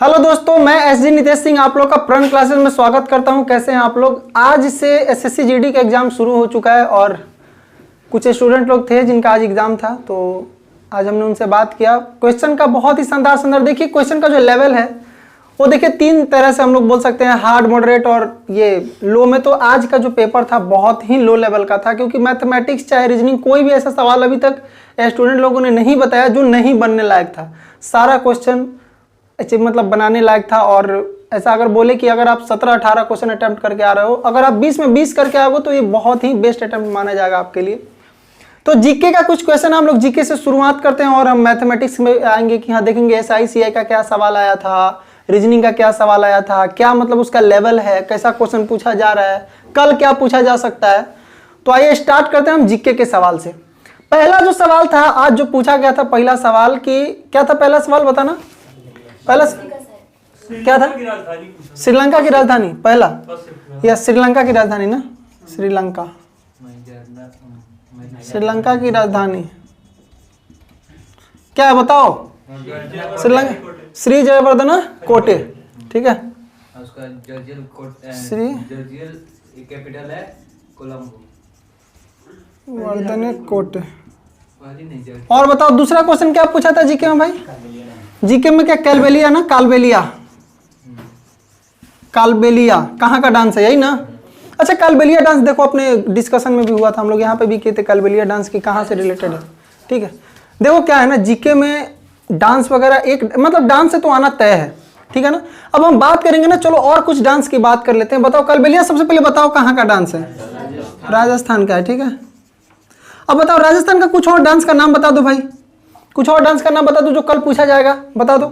Hello दोस्तों, मैं SG Nitesh Singh आप लोग का प्रण क्लासेस में स्वागत करता हूं। कैसे हैं आप लोग। आज से एसएससी जीडी का एग्ज़ाम शुरू हो चुका है और कुछ स्टूडेंट लोग थे जिनका आज एग्ज़ाम था, तो आज हमने उनसे बात किया। क्वेश्चन का बहुत ही शानदार देखिए, क्वेश्चन का जो लेवल है वो देखिए तीन तरह से हम लोग बोल सकते हैं, हार्ड, मॉडरेट और ये लो में। तो आज का जो पेपर था बहुत ही लो लेवल का था, क्योंकि मैथमेटिक्स चाहे रीजनिंग कोई भी ऐसा सवाल अभी तक स्टूडेंट लोगों ने नहीं बताया जो नहीं बनने लायक था। सारा क्वेश्चन मतलब बनाने लायक था। और ऐसा अगर बोले कि अगर आप 17-18 क्वेश्चन अटेम्प्ट करके आ रहे हो, अगर आप 20 में 20 करके आओगे तो ये बहुत ही बेस्ट अटेम्प्ट माना जाएगा आपके लिए। तो जीके का कुछ क्वेश्चन हम लोग जीके से शुरुआत करते हैं और हम मैथमेटिक्स में आएंगे कि हाँ देखेंगे SICI का क्या सवाल आया था, रीजनिंग का क्या सवाल आया था, क्या मतलब उसका लेवल है, कैसा क्वेश्चन पूछा जा रहा है, कल क्या पूछा जा सकता है। तो आइए स्टार्ट करते हैं हम जीके के सवाल से। पहला जो सवाल था आज जो पूछा गया था, पहला सवाल कि क्या था, पहला सवाल बताना। पहला क्या था? श्रीलंका की राजधानी पहला, या श्रीलंका की राजधानी ना, श्रीलंका की राजधानी क्या है बताओ। श्रीलंका श्री जयवर्धन कोटे, ठीक है। श्री कैपिटल है कोलंबो, वर्धन कोटे। और बताओ दूसरा क्वेश्चन क्या पूछा था जीके में भाई? जीके में क्या कैलबेलिया ना, कालबेलिया, कालबेलिया कहाँ का डांस है, यही ना। अच्छा, कालबेलिया डांस देखो अपने डिस्कशन में भी हुआ था, हम लोग यहाँ पे भी किए थे कालबेलिया डांस की कहाँ से रिलेटेड है, ठीक है। देखो क्या है ना, जीके में डांस वगैरह एक मतलब डांस से तो आना तय है, ठीक है ना। अब हम बात करेंगे ना, चलो और कुछ डांस की बात कर लेते हैं। बताओ कालबेलिया सबसे पहले बताओ कहाँ का डांस है? राजस्थान का है, ठीक है। अब बताओ राजस्थान का कुछ और डांस का नाम बता दो भाई, कुछ और डांस का नाम बता दो जो कल पूछा जाएगा, बता दो,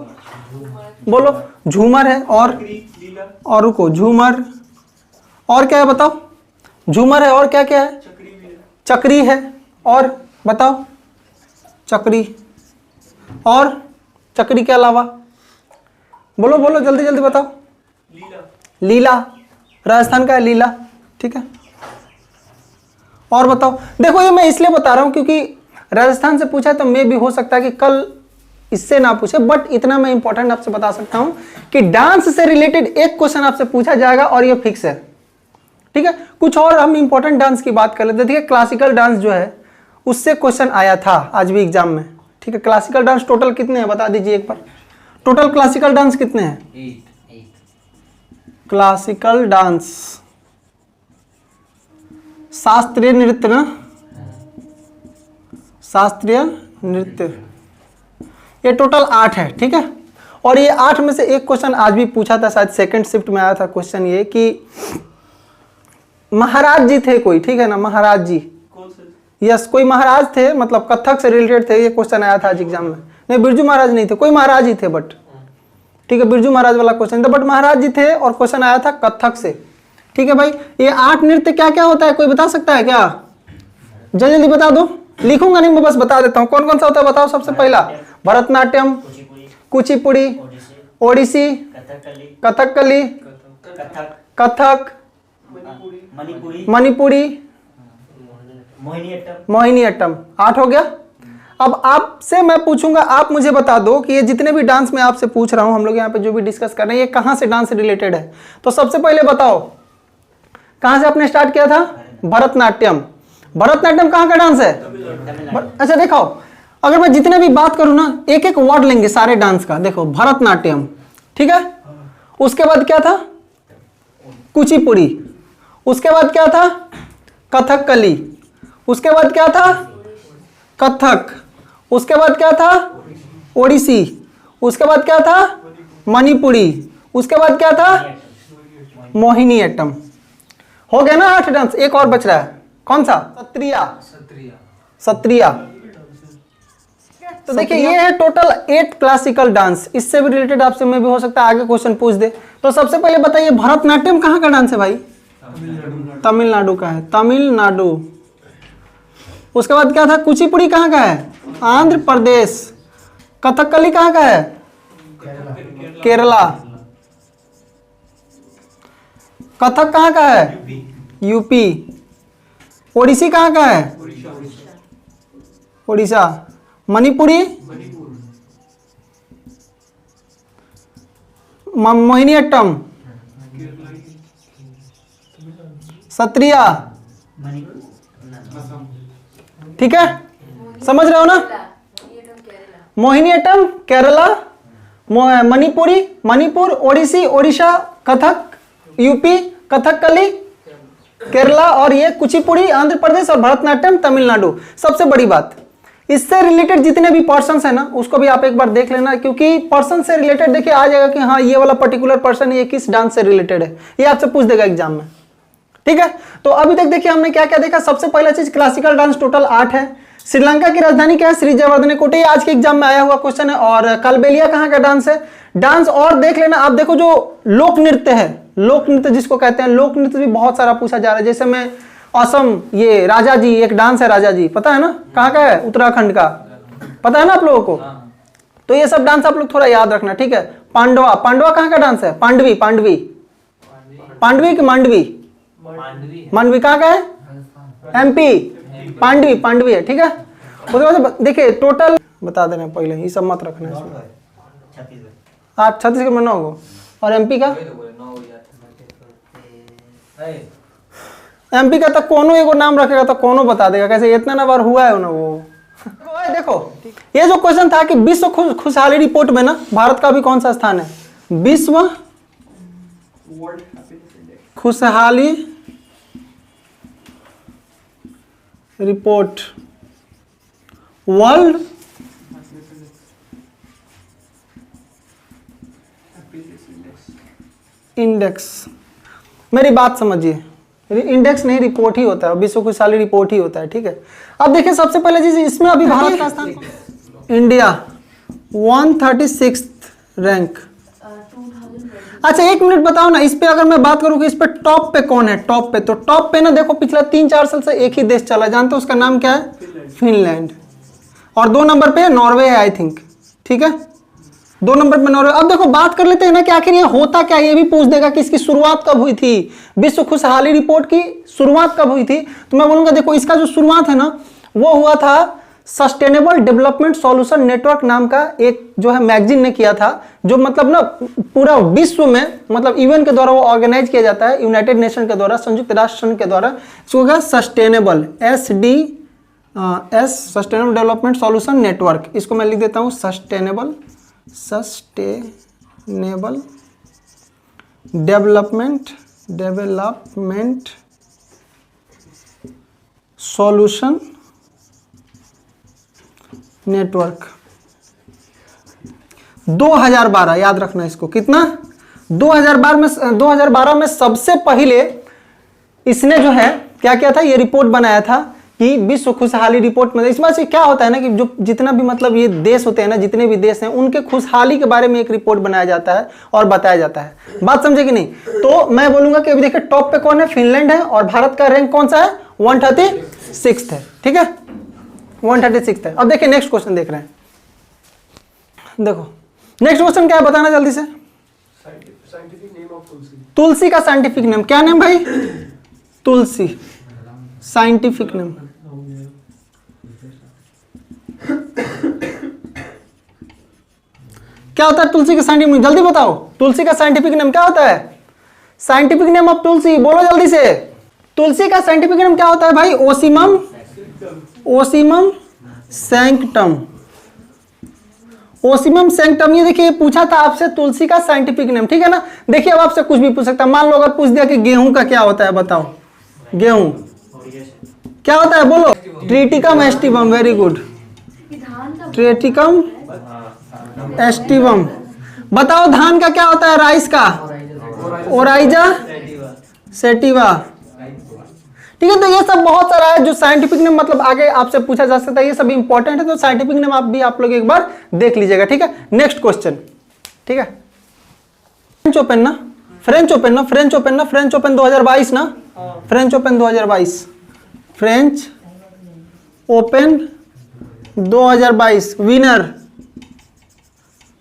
बोलो। झूमर है और रुको, झूमर और क्या है बताओ? झूमर है और क्या क्या है? चक्री है और बताओ, चक्री और चक्री के अलावा बोलो बोलो जल्दी जल्दी बताओ। लीला राजस्थान का है, लीला, ठीक है। और बताओ। देखो ये मैं इसलिए बता रहा हूं क्योंकि राजस्थान से पूछा है तो मे भी हो सकता है कि कल इससे ना पूछे, बट इतना मैं इंपॉर्टेंट आपसे बता सकता हूं कि डांस से रिलेटेड एक क्वेश्चन आपसे पूछा जाएगा और ये फिक्स है, ठीक है। कुछ और हम इंपॉर्टेंट डांस की बात कर लेते हैं। देखिए क्लासिकल डांस जो है उससे क्वेश्चन आया था आज भी एग्जाम में, ठीक है। क्लासिकल डांस टोटल कितने हैं बता दीजिए एक बार, टोटल क्लासिकल डांस कितने हैं? 8 क्लासिकल डांस शास्त्रीय नृत्य ना, शास्त्रीय नृत्य, ये टोटल 8 है, ठीक है। और ये 8 में से एक क्वेश्चन आज भी पूछा था, शायद सेकंड शिफ्ट में आया था क्वेश्चन ये कि महाराज जी थे कोई, ठीक है ना, महाराज जी, यस कोई महाराज थे, मतलब कथक से रिलेटेड थे। ये क्वेश्चन आया था आज एग्जाम में। नहीं, बिरजू महाराज नहीं थे, कोई महाराज ही थे, बट ठीक है, बिरजू महाराज वाला क्वेश्चन था, बट महाराज जी थे और क्वेश्चन आया था कथक से, ठीक है भाई। ये 8 नृत्य क्या क्या होता है, कोई बता सकता है क्या? जल्दी जल्दी बता दो, लिखूंगा नहीं मैं बस बता देता हूँ कौन कौन सा होता है। बताओ सबसे पहला भरतनाट्यम, कुचिपुड़ी, ओडिसी, कथकली, कथक, मणिपुरी, मोहिनीअट्टम। 8 हो गया। अब आपसे मैं पूछूंगा, आप मुझे बता दो कि ये जितने भी डांस मैं आपसे पूछ रहा हूं, हम लोग यहाँ पे जो भी डिस्कस कर रहे हैं, ये कहाँ से डांस से रिलेटेड है। तो सबसे पहले बताओ कहाँ से आपने स्टार्ट किया था? भरतनाट्यम। भरतनाट्यम कहाँ का डांस है? अच्छा देखो, अगर मैं जितने भी बात करूं ना, एक एक वर्ड लेंगे सारे डांस का। देखो भरतनाट्यम, ठीक है। उसके बाद क्या था? कुचिपुड़ी। उसके बाद क्या था? कथकली। उसके बाद क्या था? कथक। उसके बाद क्या था? ओडिसी। उसके बाद क्या था? मणिपुरी। उसके बाद क्या था? मोहिनीअट्टम। हो गया ना 8 डांस। एक और बच रहा है, कौन सा? सत्रिया। तो देखिए ये है टोटल 8 क्लासिकल डांस। इससे भी रिलेटेड आपसे में भी हो सकता है आगे क्वेश्चन पूछ दे। तो सबसे पहले बताइए भरतनाट्यम कहाँ का डांस है भाई? तमिलनाडु का है, तमिलनाडु। उसके बाद क्या था? कुचिपुड़ी कहाँ का है? आंध्र प्रदेश। कथकली कहाँ का है? केरला। कथक कहाँ का है? यूपी। ओडिसी कहाँ का है? उड़ीसा। मणिपुरी मोहिनीअट्टम, सत्रिया, ठीक है, समझ रहे हो ना? मोहिनीअट्टम केरला, मणिपुरी मणिपुर, ओडिसी ओडिशा, कथक यूपी, कथकली केरला, और ये कुचिपुड़ी आंध्र प्रदेश, और भरतनाट्यम तमिलनाडु। सबसे बड़ी बात, इससे रिलेटेड जितने भी पर्सन्स है ना उसको भी आप एक बार देख लेना, क्योंकि पर्सन से रिलेटेड देखिए आ जाएगा कि हाँ ये वाला पर्टिकुलर पर्सन ये किस डांस से रिलेटेड है, ये आपसे पूछ देगा एग्जाम में, ठीक है। तो अभी तक देखिए हमने क्या क्या देखा। सबसे पहला चीज क्लासिकल डांस टोटल 8 है। श्रीलंका की राजधानी क्या है? श्री जयवर्धने, आज के एग्जाम में आया हुआ क्वेश्चन है। और कालबेलिया कहाँ का डांस है? डांस। और देख लेना आप, देखो जो लोक नृत्य है, लोक नृत्य जिसको कहते हैं, लोक नृत्य भी बहुत सारा पूछा जा रहा है। जैसे मैं असम, ये राजा जी एक डांस है, राजा जी पता है ना कहाँ का है? उत्तराखंड का, पता है ना आप लोगों को? तो ये सब डांस आप लोग थोड़ा याद रखना, ठीक है। पांडवा, पांडवा कहाँ का डांस है? पांडवी, पांडवी, पांडवी की मांडवी, मांडवी कहाँ का है? एमपी, पांडवी, पांडवी है, ठीक है। उसके बाद देखिए टोटल बता देना पहले, ये सब मत रखना इसमें। आप छत्तीसगढ़ में 9 हो, और एमपी का? एमपी का तो कोनो एगो नाम रखेगा तो कोनो बता देगा, कैसे इतना ना बार हुआ है ना वो। देखो ये जो क्वेश्चन था कि विश्व खुशहाली रिपोर्ट में ना भारत का भी कौन सा स्थान है? विश्व खुशहाली रिपोर्ट, वर्ल्ड इंडेक्स। मेरी बात समझिए, इंडेक्स नहीं रिपोर्ट ही होता है, विश्व खुशहाली रिपोर्ट ही होता है, ठीक है। अब देखिए सबसे पहले चीज इसमें अभी भारत का स्थान, इंडिया 136 रैंक। अच्छा एक मिनट बताओ ना, इस पे अगर मैं बात करूं कि इस पे टॉप पे कौन है? टॉप पे, तो टॉप पे ना देखो पिछला 3-4 साल से एक ही देश चला, जानते हो उसका नाम क्या है? फिनलैंड। और 2 नंबर पे नॉर्वे है आई थिंक, ठीक है, 2 नंबर पे नॉर्वे। अब देखो बात कर लेते हैं ना कि आखिर ये होता क्या, ये भी पूछ देगा कि इसकी शुरुआत कब हुई थी, विश्व खुशहाली रिपोर्ट की शुरुआत कब हुई थी। तो मैं बोलूंगा देखो इसका जो शुरुआत है ना वो हुआ था सस्टेनेबल डेवलपमेंट सॉल्यूशन नेटवर्क नाम का एक जो है मैगजीन ने किया था, जो मतलब ना पूरा विश्व में मतलब यूएन के द्वारा वो ऑर्गेनाइज किया जाता है, यूनाइटेड नेशन के द्वारा, संयुक्त राष्ट्र संघ के द्वारा। इसको क्या? Sustainable, SDS, sustainable development solution network. इसको मैं लिख देता हूँ सस्टेनेबल डेवलपमेंट सॉल्यूशन नेटवर्क। 2012, याद रखना इसको, कितना? 2012 में सबसे पहले इसने जो है क्या किया था, ये रिपोर्ट बनाया था कि विश्व खुशहाली रिपोर्ट में। इसमें से क्या होता है ना कि जो जितना भी मतलब ये देश होते हैं ना, जितने भी देश हैं उनके खुशहाली के बारे में एक रिपोर्ट बनाया जाता है और बताया जाता है। बात समझे कि नहीं? तो मैं बोलूंगा कि अभी देखिए टॉप पे कौन है? फिनलैंड है। और भारत का रैंक कौन सा है? 136 है, ठीक है, 136 है। अब देखिए नेक्स्ट क्वेश्चन देख रहे हैं, देखो नेक्स्ट क्वेश्चन क्या है बताना जल्दी से। तुलसी का साइंटिफिक नेम क्या? नेम भाई? तुलसी, साइंटिफिक नेम। क्या होता है तुलसी का साइंटिफिक नेम? जल्दी बताओ, तुलसी का साइंटिफिक नेम क्या होता है? साइंटिफिक नेम ऑफ तुलसी, बोलो जल्दी से। तुलसी का साइंटिफिक नेम क्या होता है भाई? Ocimum sanctum. ओसिमम सैंक्टम, ये देखिए पूछा था आपसे तुलसी का साइंटिफिक नेम, ठीक है ना। देखिए अब आपसे कुछ भी पूछ सकता है, मान लो अगर पूछ दिया कि गेहूं का क्या होता है, बताओ गेहूं क्या होता है? बोलो। Triticum aestivum, very good, Triticum aestivum. बताओ धान का क्या होता है? राइस का? ओराइजा सेटिवा, ठीक है। तो ये सब बहुत सारा है जो साइंटिफिक नेम मतलब आगे आपसे पूछा जा सकता है, ये सब इंपॉर्टेंट है, तो साइंटिफिक नेम आप लोग एक बार देख लीजिएगा, ठीक है। नेक्स्ट क्वेश्चन, ठीक है। फ्रेंच ओपन ना, फ्रेंच ओपन 2022 ना, French open 2022, French open 2022 winner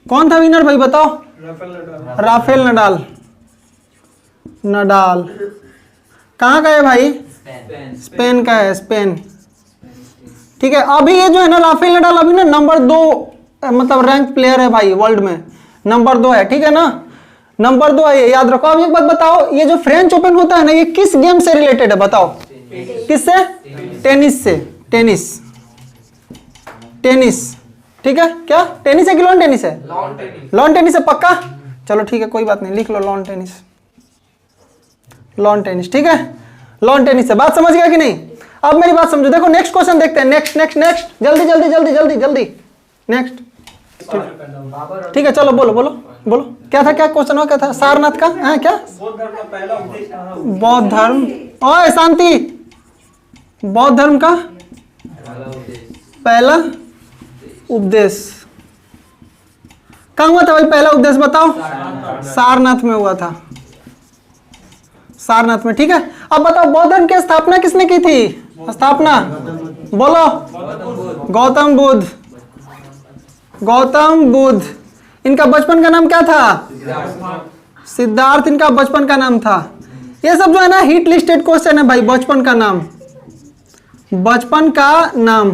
कौन था? विनर भाई बताओ। Rafael Nadal. नडाल कहाँ का है भाई? स्पेन का है, स्पेन, ठीक है। अभी ये जो है ना राफेल नडाल अभी ना नंबर 2 मतलब रैंक प्लेयर है भाई वर्ल्ड में, नंबर 2 है, ठीक है ना। नंबर 2 है ये, याद रखो। अब एक बात बताओ, ये जो फ्रेंच ओपन होता है ना, ये किस गेम से रिलेटेड है बताओ? किससे? टेनिस से। टेनिस, टेनिस, ठीक है। क्या टेनिस है कि लॉन टेनिस है? लॉन टेनिस है, पक्का? चलो ठीक है, कोई बात नहीं, लिख लो लॉन टेनिस। लॉन टेनिस, ठीक है, लॉन टेनिस है। बात समझ गया कि नहीं? अब मेरी बात समझो, देखो नेक्स्ट क्वेश्चन देखते हैं। नेक्स्ट नेक्स्ट नेक्स्ट, जल्दी जल्दी जल्दी जल्दी जल्दी, नेक्स्ट। ठीक है, चलो बोलो बोलो बोलो, क्या था, क्या क्वेश्चन हुआ, क्या था? सारनाथ का है क्या? बौद्ध धर्म, ओए शांति, बौद्ध धर्म का पहला उपदेश कहाँ हुआ था भाई? पहला उपदेश बताओ। सारनाथ में हुआ था, सारनाथ में, ठीक है। अब बताओ बौद्ध धर्म की स्थापना किसने की थी? स्थापना बोलो। गौतम बुद्ध, गौतम बुद्ध। इनका बचपन का नाम क्या था? सिद्धार्थ इनका बचपन का नाम था। ये सब जो है ना हिट लिस्टेड क्वेश्चन है भाई, बचपन का नाम, बचपन का नाम,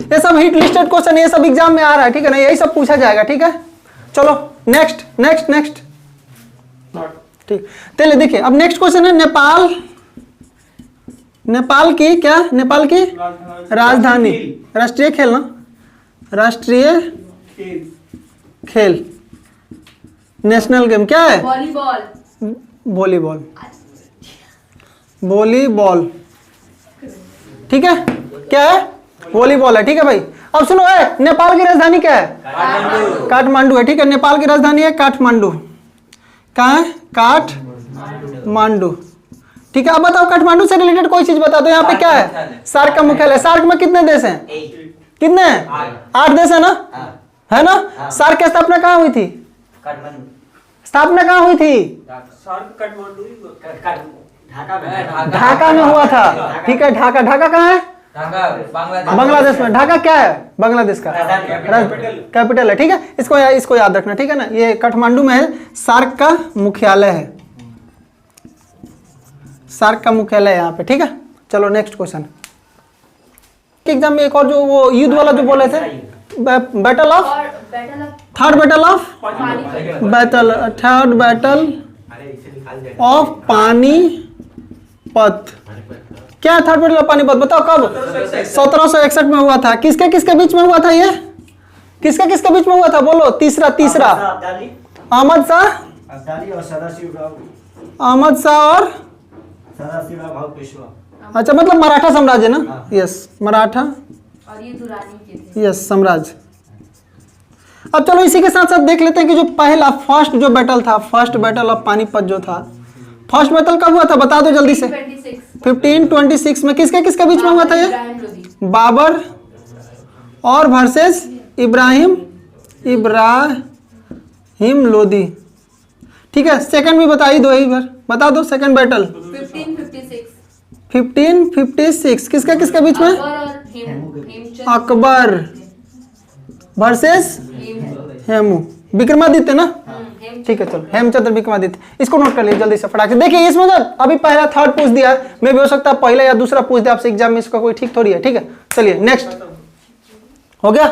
ये सब हिट लिस्टेड क्वेश्चन, ये सब एग्जाम में आ रहा है, ठीक है ना, यही सब पूछा जाएगा, ठीक है। चलो नेक्स्ट नेक्स्ट नेक्स्ट, ठीक। चलिए देखिए, अब नेक्स्ट क्वेश्चन है नेपाल, नेपाल की क्या? नेपाल की राजधानी, राष्ट्रीय खेल ना, राष्ट्रीय खेल, नेशनल गेम क्या है? वॉलीबॉल। वॉलीबॉल, वॉलीबॉल, ठीक है, क्या है? वॉलीबॉल है, ठीक है भाई। अब सुनो है, नेपाल की राजधानी क्या है? काठमांडू है, ठीक है। नेपाल की राजधानी है काठमांडू। कहाँ है? काठमांडू, ठीक है। अब बताओ काठमांडू से रिलेटेड कोई चीज बता दो। यहाँ पे क्या है? सार्क का मुख्यालय। सार्क में कितने देश हैं? कितने हैं? 8 देश है ना, है ना। सार्क की स्थापना कहाँ हुई थी? स्थापना कहाँ हुई थी? ढाका में हुआ था, ठीक है। ढाका, ढाका कहाँ है? बांग्लादेश में। ढाका क्या है? बांग्लादेश का कैपिटल है, ठीक है। इसको याद रखना, ठीक है ना। ये काठमांडू में है, सार्क का मुख्यालय है, सार्क का मुख्यालय है यहाँ पे, ठीक है। चलो नेक्स्ट क्वेश्चन। एग्जाम में एक और जो वो युद्ध वाला जो बोले थे, battle of, third battle of Panipat, क्या है थर्ड बैटल ऑफ पानीपत? बताओ कब? 1761 में हुआ था। किसके किसके बीच में हुआ था ये? किसके किसके बीच में हुआ था? बोलो। तीसरा अहमद शाह, अहमद शाह और अच्छा, मतलब मराठा साम्राज्य ना, यस, मराठा और ये दुरानी के थे, यस, साम्राज्य। अब चलो इसी के साथ साथ देख लेते हैं कि जो पहला फर्स्ट जो बैटल था, फर्स्ट बैटल ऑफ पानीपत जो था, फर्स्ट बैटल कब हुआ था? बता दो जल्दी से। 1526 में किसके किसके बीच में हुआ था ये? बाबर और वर्सेस इब्राहिम लोदी, ठीक है। सेकंड भी बता ही दो, एक बार बता दो सेकंड बैटल। 1556 किसके किसके बीच में? अकबर वर्सेस हेमू, विक्रमादित्य ना, ठीक है। चलो हेमचंद्र विक्रमादित्य, इसको नोट कर लीजिए जल्दी से फटाक से। देखिए इसमें तो अभी पहला थर्ड पूछ दिया है, मैं भी हो सकता है पहला या दूसरा पूछ दिया आपसे एग्जाम में, इसका कोई ठीक थोड़ी है, ठीक है। चलिए नेक्स्ट, हो गया,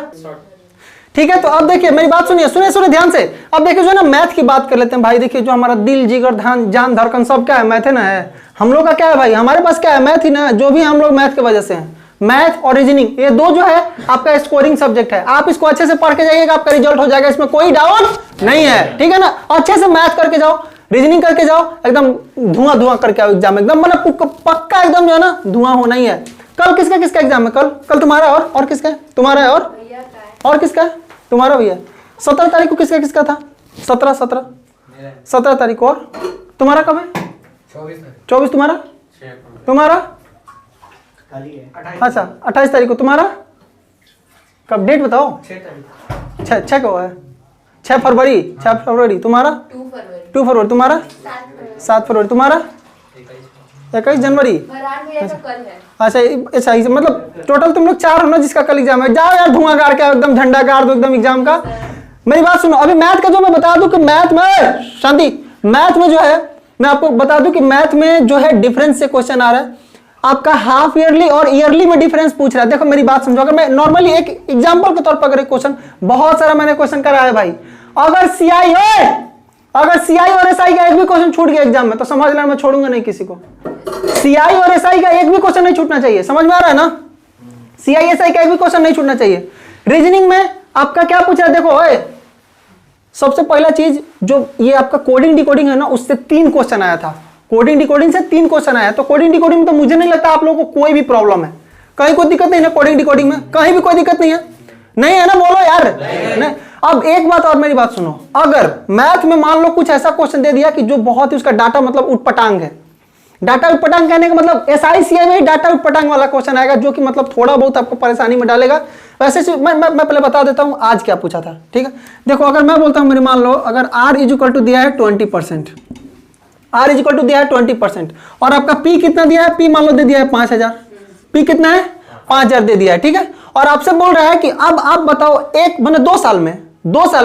ठीक है। तो अब देखिए मेरी बात सुनिए, सुनिए ध्यान से। अब देखिए जो है ना मैथ की बात कर लेते हैं भाई। देखिए जो हमारा दिल जिगर जान धड़कन सब क्या है? मैथ है ना, है हम लोग का। क्या है भाई? हमारे पास क्या है? मैथ ही ना। जो भी हम लोग मैथ की वजह से हैं, मैथ और रीजनिंग, ये दो जो है आपका स्कोरिंग सब्जेक्ट है। आप इसको अच्छे से पढ़ के जाइएगा, आपका रिजल्ट हो जाएगा, इसमें कोई डाउट नहीं है, ठीक है ना। अच्छे से मैथ करके जाओ, रीजनिंग करके जाओ, एकदम धुआं करके आओ एग्जाम, एकदम मतलब पक्का एकदम जो है ना धुआं होना ही है। कल किसका किसका एग्जाम है? कल तुम्हारा और किसका है? तुम्हारा है और किसका है? तुम्हारा भी है। 17 तारीख को किसका किसका था? 17 तारीख को। और तुम्हारा कब है? 24 तुम्हारा अच्छा 28 तारीख को। तुम्हारा कब? डेट बताओ। 6 को है, 6 फरवरी। तुम्हारा 2 फरवरी। तुम्हारा 7 फरवरी। तुम्हारा 21 जनवरी। अच्छा, मतलब टोटल तुम लोग 4 हो ना जिसका कल एग्जाम है। जाओ यार धुआं गाड़ के एकदम, झंडा गाड़ दो एकदम एग्जाम का। मेरी बात सुनो, अभी मैथ का जो मैं बता दूं कि मैथ में शांति, मैथ में जो है मैं आपको बता दूं कि मैथ में जो है डिफरेंस से क्वेश्चन आ रहा है आपका। हाफ ईयरली और ईयरली में डिफरेंस पूछ रहा है। देखो मेरी बात समझो, अगर मैं नॉर्मली एक एग्जांपल के तौर पर अगर एक क्वेश्चन, बहुत सारा मैंने क्वेश्चन करा है भाई। अगर सीआई और एसआई का एक भी क्वेश्चन छूट गया एग्जाम में तो समझ लेना मैं छोड़ूंगा नहीं किसी को। सीआई और एसआई का एक भी क्वेश्चन नहीं छूटना चाहिए, समझ में आ रहा है ना? सीआई एसआई का एक भी क्वेश्चन नहीं छूटना चाहिए। रीजनिंग में आपका क्या पूछा है, देखो सबसे पहला चीज जो ये आपका कोडिंग डिकोडिंग है ना, उससे 3 क्वेश्चन आया था। कोडिंग डिकोडिंग से 3 क्वेश्चन आया, तो कोडिंग डिकोडिंग में तो मुझे नहीं लगता आप लोगों को कोई भी प्रॉब्लम है, कहीं कोई दिक्कत नहीं है कोडिंग डिकोडिंग में, कहीं भी कोई दिक्कत नहीं है, नहीं है ना? बोलो यार नहीं। अब एक बात और मेरी बात सुनो, अगर मैथ में मान लो कुछ ऐसा क्वेश्चन दे दिया कि जो बहुत ही उसका डाटा मतलब उटपटांग है, डाटा उटपटांग कहने का मतलब एसआई सीआई में डाटा उटपटांग वाला क्वेश्चन आएगा जो कि मतलब थोड़ा बहुत आपको परेशानी में डालेगा। वैसे मैं पहले बता देता हूं आज क्या पूछा था, ठीक है? देखो अगर मैं बोलता हूं मेरी मान लो अगर r इक्वल टू दिया है 20%, r इक्वल टू दिया है 20% और आपका p कितना दिया है, p मान लो दे दिया है 5000, p कितना है 5000 दे दिया है, ठीक है? और आपसे बोल रहा है कि अब आप बताओ एक मैंने 2 साल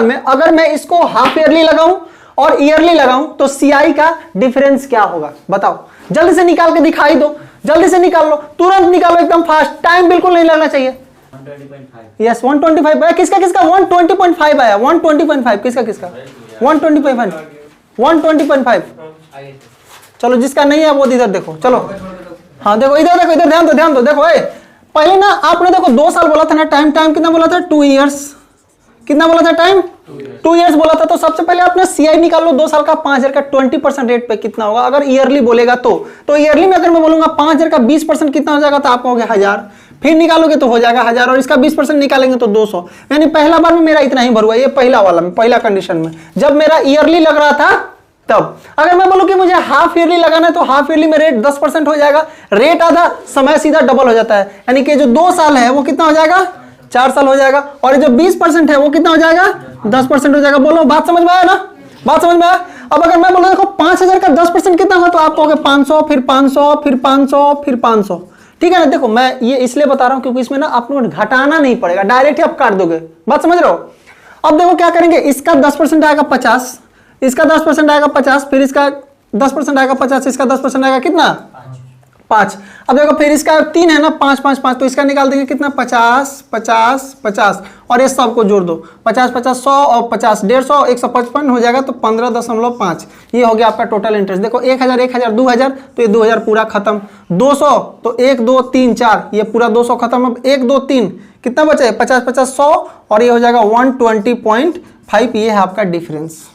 में अगर मैं इसको हाफ ईयरली लगाऊं और ईयरली लगाऊं तो सीआई का डिफरेंस क्या होगा बताओ, जल्दी से निकाल के दिखाई दो, जल्दी से निकाल लो, तुरंत निकालो एकदम फास्ट, टाइम बिल्कुल नहीं लगना चाहिए। 120.5 यस 125 आया, किसका 120.5 आया, 120.5 किसका 120.5 चलो जिसका नहीं है वो इधर देखो, चलो हाँ देखो इधर देखो, इधर ध्यान दो देखो पहले ना आपने देखो 2 साल बोला था ना, टाइम कितना बोला था 2 इयर्स, कितना बोला था टाइम 2 इयर्स बोला था। तो सबसे पहले आपने सीआई निकाल लो 2 साल का 5000 का 20% रेट पे कितना होगा, अगर ईयरली बोलेगा तो ईयरली में अगर मैं बोलूंगा 5000 का 20% कितना हो जाएगा तो आप कहोगे 1000, फिर निकालोगे तो हो जाएगा 1000 और इसका 20% निकालेंगे तो 200, यानी पहला बार में मेरा इतना ही भरुआ, ये पहला वाला में पहला कंडीशन में जब मेरा ईयरली लग रहा था तब। अगर मैं बोलूं कि मुझे हाफ ईयरली लगाना है तो हाफ ईयरली में रेट 10% हो जाएगा, रेट आधा समय सीधा डबल हो जाता है, यानी कि जो 2 साल है वो कितना हो जाएगा 4 साल हो जाएगा, और जो 20% है वो कितना हो जाएगा 10% हो जाएगा। बोलो बात समझ में आया ना, बात समझ में आया? अब अगर मैं बोलूं देखो 5000 का 10% कितना होगा तो आप कहोगे 500 फिर 500 फिर 500 फिर 500, ठीक है ना? देखो मैं ये इसलिए बता रहा हूं क्योंकि इसमें ना आपको घटाना नहीं पड़ेगा, डायरेक्ट ही आप काट दोगे, बात समझ रहे हो? अब देखो क्या करेंगे, इसका 10% आएगा 50, इसका 10% आएगा 50, फिर इसका 10% आएगा 50, इसका 10% आएगा कितना 5। अब देखो फिर इसका 3 है ना 5 5 5, तो इसका निकाल देंगे कितना 50 50 50 और ये सब को जोड़ दो 50 50 100 और 50 150 155 हो जाएगा तो 15.5, ये हो गया आपका टोटल इंटरेस्ट। देखो 1000 1000 2000 तो ये 2000 पूरा खत्म, 200 तो 1 2 3 4 ये पूरा 200 खत्म। अब 1 2 3 कितना बचे 50 50 100 और ये हो जाएगा 120.5, ये है आपका डिफरेंस।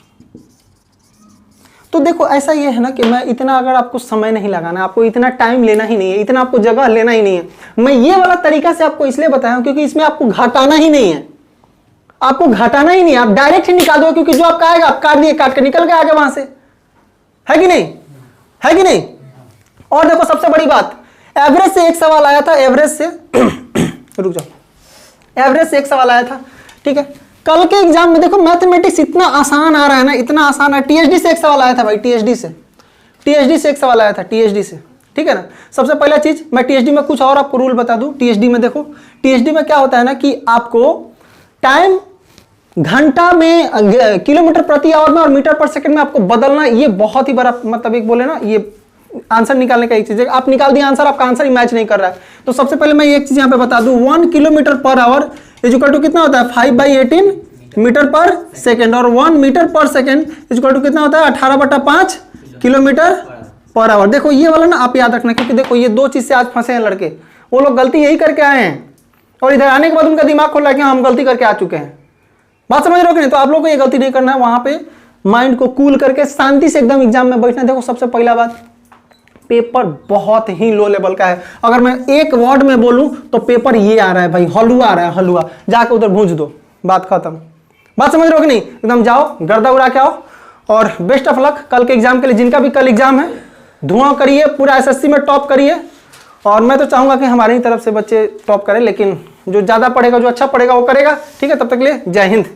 तो देखो ऐसा ये है ना कि मैं इतना अगर आपको समय नहीं लगाना, आपको इतना टाइम लेना ही नहीं है, इतना आपको जगह लेना ही नहीं है, मैं ये वाला तरीका से आपको इसलिए बताया हूं क्योंकि इसमें आपको घटाना ही नहीं है, आपको घटाना ही नहीं है, आप डायरेक्ट ही निकाल दो क्योंकि जो आपका आएगा आप काट दिए, काट के निकल के आगे वहां से, है कि नहीं, है कि नहीं? और देखो सबसे बड़ी बात, एवरेज से एक सवाल आया था, एवरेज से रुक जाओ, एवरेज से एक सवाल आया था, ठीक है? कल के एग्जाम में देखो मैथमेटिक्स इतना आसान आ रहा है ना, इतना आसान है। टीएचडी से एक सवाल आया था भाई, टीएचडी से एक सवाल आया था, टीएचडी से, ठीक है ना? सबसे पहला चीज मैं टीएचडी में कुछ और आपको रूल बता दूं। टीएचडी में देखो, टीएचडी में क्या होता है ना कि आपको टाइम घंटा में, किलोमीटर प्रति आवर में और मीटर पर सेकंड में आपको बदलना, ये बहुत ही बड़ा मतलब एक बोले ना, ये आंसर निकालने का एक चीज है। आप निकाल दिए आंसर, आपका आंसर ही मैच नहीं कर रहा है, तो सबसे पहले मैं एक चीज यहाँ पे बता दूं, 1 kilometre per hour equal to कितना होता है 5/18 मीटर पर सेकेंड, और 1 मीटर पर सेकेंड इक्वल टू कितना होता है 18/5 किलोमीटर पर आवर। देखो ये वाला ना आप याद रखना, क्योंकि देखो ये 2 चीज से आज फंसे हैं लड़के, वो लोग गलती यही करके आए हैं और इधर आने के बाद उनका दिमाग खोल रहा है कि हम गलती करके आ चुके हैं। बात समझ रहे हो कि नहीं? तो आप लोग को ये गलती नहीं करना है, वहां पे माइंड को कूल करके शांति से एकदम एग्जाम में बैठना। देखो सबसे पहला बात, पेपर बहुत ही लो लेवल का है, अगर मैं एक वर्ड में बोलूं तो पेपर ये आ रहा है भाई, हलुआ आ रहा है, हलुआ, जाके उधर भूंज दो, बात खत्म। बात समझ रहे हो कि नहीं? एकदम जाओ गर्दा उड़ा के आओ और बेस्ट ऑफ लक कल के एग्जाम के लिए, जिनका भी कल एग्जाम है धुआं करिए, पूरा एसएससी में टॉप करिए। और मैं तो चाहूंगा कि हमारी तरफ से बच्चे टॉप करें, लेकिन जो ज्यादा पढ़ेगा, जो अच्छा पढ़ेगा वो करेगा, ठीक है? तब तक के लिए जय हिंद।